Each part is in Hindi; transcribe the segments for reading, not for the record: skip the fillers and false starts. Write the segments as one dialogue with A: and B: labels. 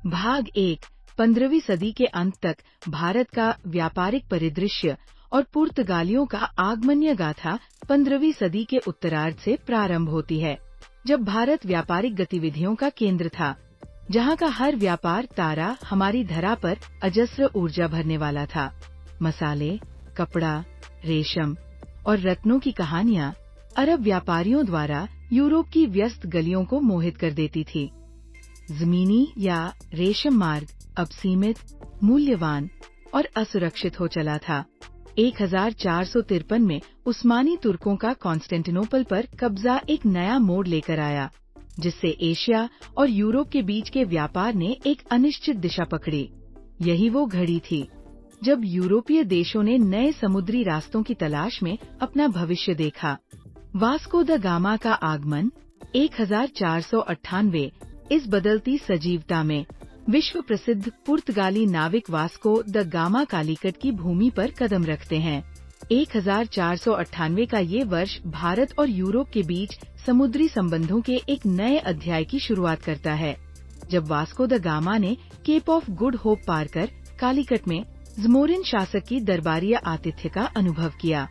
A: भाग 1 15वीं सदी के अंत तक भारत का व्यापारिक परिदृश्य और पुर्तगालियों का आगमनीय गाथा 15वीं सदी के उत्तरार्ध से प्रारंभ होती है, जब भारत व्यापारिक गतिविधियों का केंद्र था, जहां का हर व्यापार तारा हमारी धरा पर अजस्र ऊर्जा भरने वाला था। मसाले, कपड़ा, रेशम और रत्नों की कहानियां अरब व्यापारियों द्वारा यूरोप की व्यस्त गलियों को मोहित कर देती थी। जमीनी या रेशम मार्ग अब सीमित, मूल्यवान और असुरक्षित हो चला था। 1453 में उस्मानी तुर्कों का कॉन्स्टेंटिनोपल पर कब्जा एक नया मोड़ लेकर आया, जिससे एशिया और यूरोप के बीच के व्यापार ने एक अनिश्चित दिशा पकड़ी। यही वो घड़ी थी जब यूरोपीय देशों ने नए समुद्री रास्तों की तलाश में अपना भविष्य देखा। वास्को द गामा का आगमन 1498 इस बदलती सजीवता में विश्व प्रसिद्ध पुर्तगाली नाविक वास्को द गामा कालीकट की भूमि पर कदम रखते हैं। 1498 का ये वर्ष भारत और यूरोप के बीच समुद्री संबंधों के एक नए अध्याय की शुरुआत करता है, जब वास्को द गामा ने केप ऑफ गुड होप पार कर कालीकट में ज़मोरिन शासक की दरबारी आतिथ्य का अनुभव किया।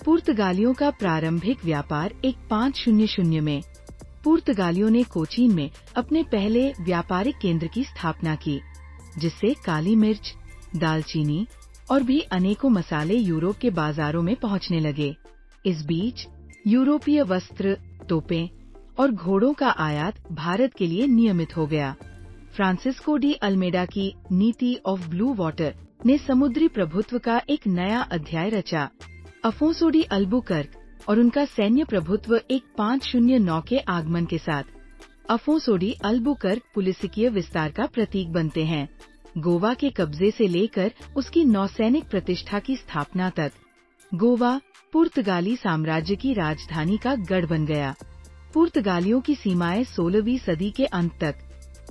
A: पुर्तगालियों का प्रारंभिक व्यापार 1500 में पुर्तगालियों ने कोचीन में अपने पहले व्यापारिक केंद्र की स्थापना की, जिससे काली मिर्च, दालचीनी और भी अनेकों मसाले यूरोप के बाजारों में पहुंचने लगे। इस बीच यूरोपीय वस्त्र, तोपें और घोड़ों का आयात भारत के लिए नियमित हो गया। फ्रांसिस्को डी अल्मेडा की नीति ऑफ ब्लू वाटर ने समुद्री प्रभुत्व का एक नया अध्याय रचा। अफोंसो डी अल्बुकर्क और उनका सैन्य प्रभुत्व 1509 के आगमन के साथ अफोंसो डी अल्बुकर्क पुलिसिकीय विस्तार का प्रतीक बनते हैं। गोवा के कब्जे से लेकर उसकी नौसैनिक प्रतिष्ठा की स्थापना तक गोवा पुर्तगाली साम्राज्य की राजधानी का गढ़ बन गया। पुर्तगालियों की सीमाएं 16वीं सदी के अंत तक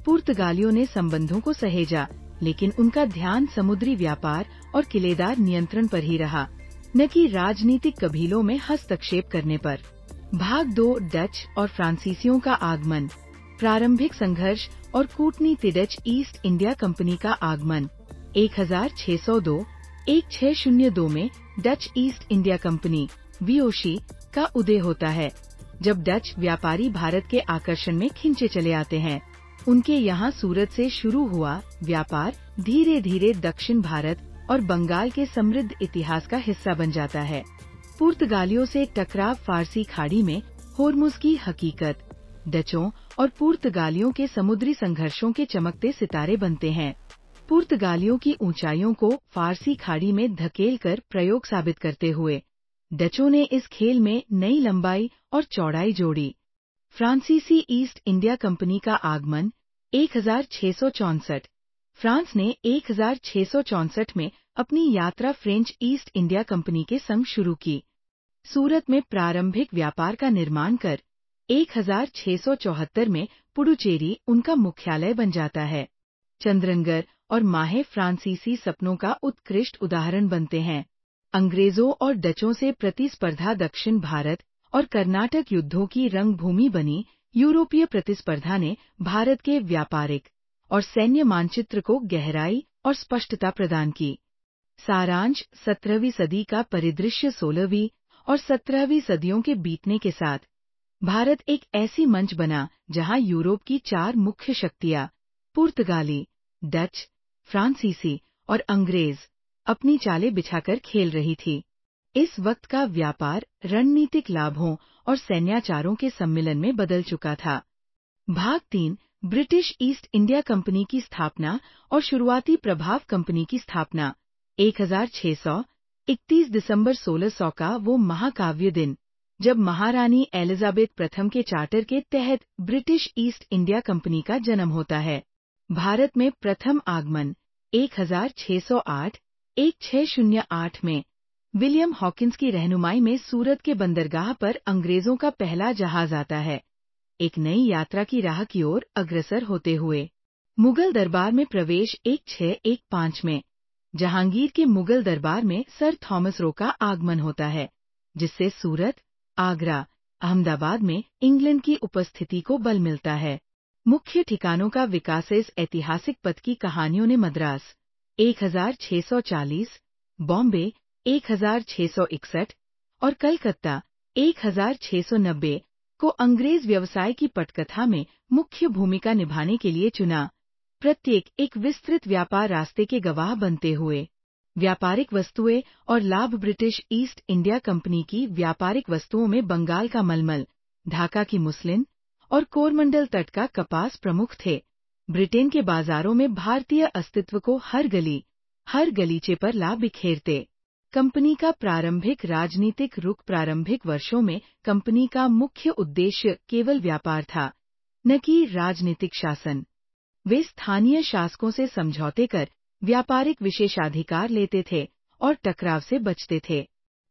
A: पुर्तगालियों ने संबंधों को सहेजा, लेकिन उनका ध्यान समुद्री व्यापार और किलेदार नियंत्रण पर ही रहा, न कि राजनीतिक कबीलों में हस्तक्षेप करने पर। भाग 2 डच और फ्रांसीसियों का आगमन, प्रारंभिक संघर्ष और कूटनीति। डच ईस्ट इंडिया कंपनी का आगमन 1602 में Dutch east India company VOC का उदय होता है, जब डच व्यापारी भारत के आकर्षण में खिंचे चले आते हैं। उनके यहाँ सूरत से शुरू हुआ व्यापार धीरे धीरे दक्षिण भारत और बंगाल के समृद्ध इतिहास का हिस्सा बन जाता है। पुर्तगालियों से टकराव फारसी खाड़ी में होर्मुज की हकीकत, डचों और पुर्तगालियों के समुद्री संघर्षों के चमकते सितारे बनते हैं। पुर्तगालियों की ऊंचाइयों को फारसी खाड़ी में धकेलकर प्रयोग साबित करते हुए डचों ने इस खेल में नई लंबाई और चौड़ाई जोड़ी। फ्रांसीसी ईस्ट इंडिया कंपनी का आगमन 1664। फ्रांस ने 1664 में अपनी यात्रा फ्रेंच ईस्ट इंडिया कंपनी के संग शुरू की। सूरत में प्रारंभिक व्यापार का निर्माण कर 1674 में पुडुचेरी उनका मुख्यालय बन जाता है। चंद्रनगर और माहे फ्रांसीसी सपनों का उत्कृष्ट उदाहरण बनते हैं। अंग्रेजों और डचों से प्रतिस्पर्धा दक्षिण भारत और कर्नाटक युद्धों की रंगभूमि बनी। यूरोपीय प्रतिस्पर्धा ने भारत के व्यापारिक और सैन्य मानचित्र को गहराई और स्पष्टता प्रदान की। सारांश 17वीं सदी का परिदृश्य 16वीं और 17वीं सदियों के बीतने के साथ भारत एक ऐसी मंच बना जहां यूरोप की 4 मुख्य शक्तियां पुर्तगाली, डच, फ्रांसीसी और अंग्रेज अपनी चालें बिछाकर खेल रही थी। इस वक्त का व्यापार रणनीतिक लाभों और सैन्याचारों के सम्मिलन में बदल चुका था। भाग 3 ब्रिटिश ईस्ट इंडिया कंपनी की स्थापना और शुरुआती प्रभाव कंपनी की स्थापना 1600। 31 दिसंबर 1600 का वो महाकाव्य दिन, जब महारानी एलिजाबेथ प्रथम के चार्टर के तहत ब्रिटिश ईस्ट इंडिया कंपनी का जन्म होता है। भारत में प्रथम आगमन 1608 में विलियम हॉकिंस की रहनुमाई में सूरत के बंदरगाह पर अंग्रेजों का पहला जहाज आता है, एक नई यात्रा की राह की ओर अग्रसर होते हुए। मुगल दरबार में प्रवेश 1615 में जहांगीर के मुगल दरबार में सर थॉमस रो का आगमन होता है, जिससे सूरत, आगरा, अहमदाबाद में इंग्लैंड की उपस्थिति को बल मिलता है। मुख्य ठिकानों का विकास। इस ऐतिहासिक पथ की कहानियों ने मद्रास 1640, बॉम्बे 1661 और कलकत्ता 1690 को अंग्रेज व्यवसाय की पटकथा में मुख्य भूमिका निभाने के लिए चुना, प्रत्येक एक विस्तृत व्यापार रास्ते के गवाह बनते हुए। व्यापारिक वस्तुएं और लाभ। ब्रिटिश ईस्ट इंडिया कंपनी की व्यापारिक वस्तुओं में बंगाल का मलमल, ढाका की मुस्लिन और कोरमंडल तट का कपास प्रमुख थे। ब्रिटेन के बाजारों में भारतीय अस्तित्व को हर गलीचे पर ला बिखेरते। कंपनी का प्रारंभिक राजनीतिक रुख। प्रारंभिक वर्षों में कंपनी का मुख्य उद्देश्य केवल व्यापार था, न कि राजनीतिक शासन। वे स्थानीय शासकों से समझौते कर व्यापारिक विशेषाधिकार लेते थे और टकराव से बचते थे।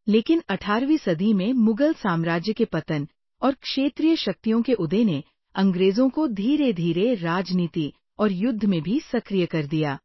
A: लेकिन 18वीं सदी में मुगल साम्राज्य के पतन और क्षेत्रीय शक्तियों के उदय ने अंग्रेजों को धीरे धीरे राजनीति और युद्ध में भी सक्रिय कर दिया।